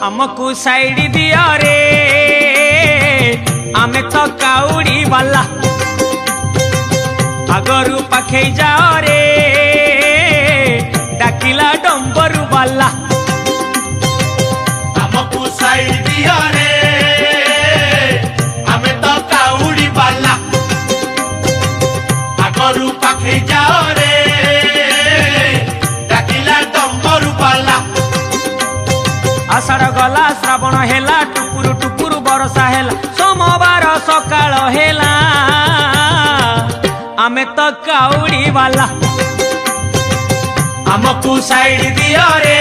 हमको साइड दिया रे आमे तो काउड़ी वाला आगरू पाखे जाओ रे डाकिला डंबरू वाला हमको साइड दिया रे आमे तो काउड़ी वाला आगरू पाखे जाओ रे डाकिला डंबरू वाला आषाढ़ गला श्रावण हेला टुकुरु टुकुरु बरसा हेला सोमवार सकाळ हेला आमे तो काउड़ी वाला हमको साइड दिया रे